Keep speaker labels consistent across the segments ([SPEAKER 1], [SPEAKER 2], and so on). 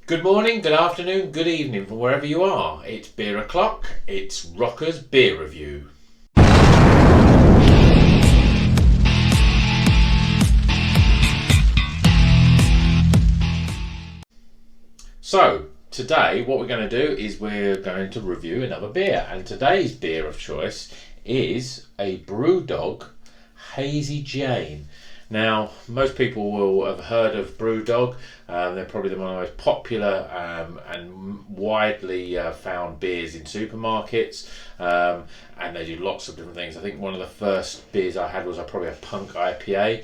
[SPEAKER 1] Good morning, good afternoon, good evening from wherever you are. It's beer o'clock, it's Rocker's Beer Review. So, today what we're going to do is we're going to review another beer. And today's beer of choice is a Brewdog Hazy Jane. Now, most people will have heard of Brewdog. They're probably one of the most popular and widely found beers in supermarkets, and they do lots of different things. I think one of the first beers I had was probably a punk IPA.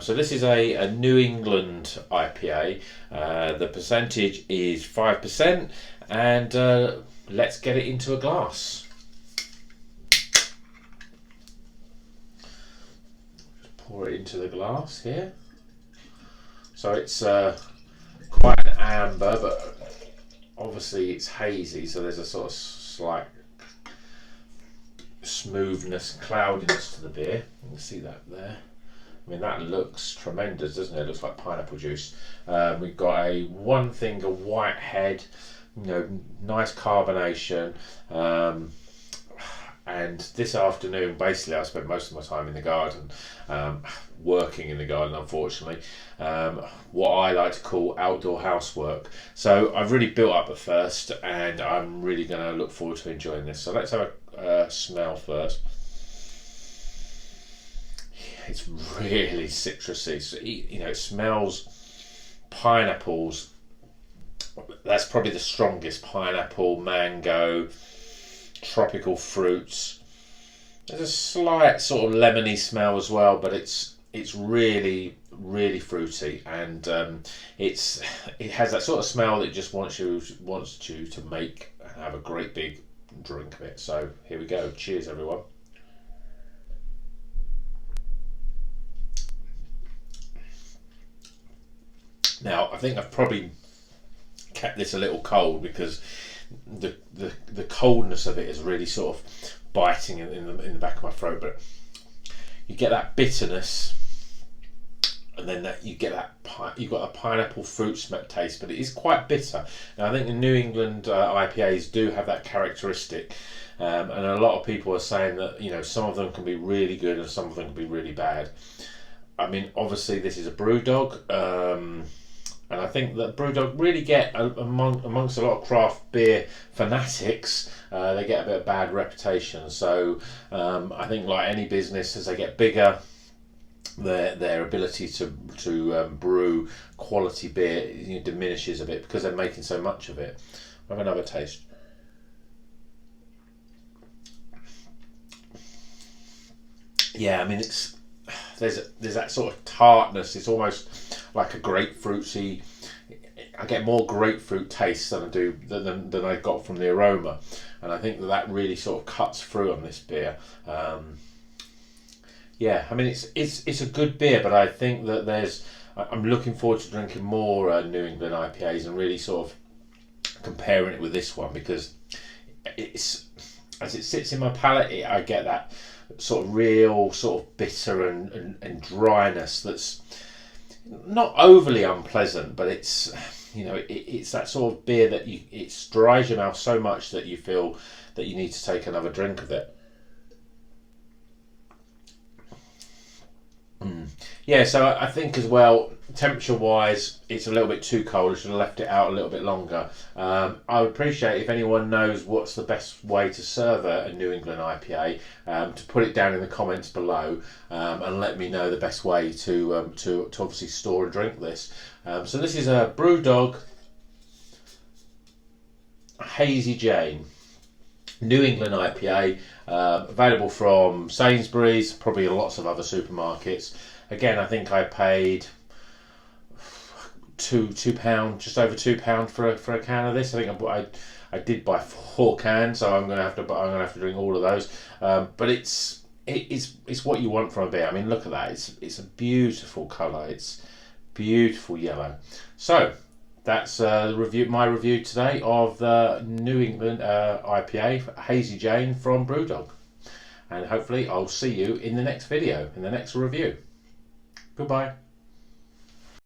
[SPEAKER 1] So this is a New England IPA. The percentage is 5%, and let's get it into a glass. Pour it into the glass here. So it's quite an amber, but obviously it's hazy, so there's a sort of slight smoothness, cloudiness to the beer. You can see that there. I mean, that looks tremendous, doesn't it? It looks like pineapple juice. We've got a one finger white head, nice carbonation. And this afternoon, basically, I spent most of my time in the garden, working in the garden, unfortunately. What I like to call outdoor housework. So I've really built up at first, and I'm really going to look forward to enjoying this. So let's have a smell first. It's really citrusy. So, it smells pineapples. That's probably the strongest. Pineapple, mango, tropical fruits. There's a slight sort of lemony smell as well, but it's really fruity, and it has that sort of smell that just wants you to make and have a great big drink of it. So here we go. Cheers, everyone. Now, I think I've probably kept this a little cold because the coldness of it is really sort of biting in the back of my throat. But you get that bitterness, and then you've got a pineapple fruit taste, but it is quite bitter. Now, I think the New England IPAs do have that characteristic, and a lot of people are saying that some of them can be really good and some of them can be really bad. I mean, obviously this is a Brewdog. And I think that Brewdog really get amongst a lot of craft beer fanatics, they get a bit of bad reputation. So I think, like any business, as they get bigger, their ability to brew quality beer diminishes a bit because they're making so much of it. Have another taste. Yeah, I mean there's that sort of tartness. It's almost like a grapefruity. I get more grapefruit taste than I got from the aroma, and I think that really sort of cuts through on this beer. Yeah, I mean it's a good beer, but I think that I'm looking forward to drinking more New England IPAs and really sort of comparing it with this one, because it's, as it sits in my palate, I get that sort of real sort of bitter and dryness that's not overly unpleasant, but it's it's that sort of beer that it dries your mouth so much that you feel that you need to take another drink of it. Yeah, so I think as well, temperature wise, it's a little bit too cold. I should have left it out a little bit longer. I would appreciate if anyone knows what's the best way to serve a New England IPA, to put it down in the comments below, and let me know the best way to obviously store and drink this. So this is a Brewdog Hazy Jane New England IPA, available from Sainsbury's, probably lots of other supermarkets. Again, I think I paid £2, just over £2 for a can of this. I think I did buy 4 cans, so I'm gonna have to drink all of those. But it's what you want from a beer. I mean, look at that. It's a beautiful colour. It's beautiful yellow. So that's my review today of the New England IPA Hazy Jane from Brewdog. And hopefully I'll see you in the next video, in the next review. Goodbye.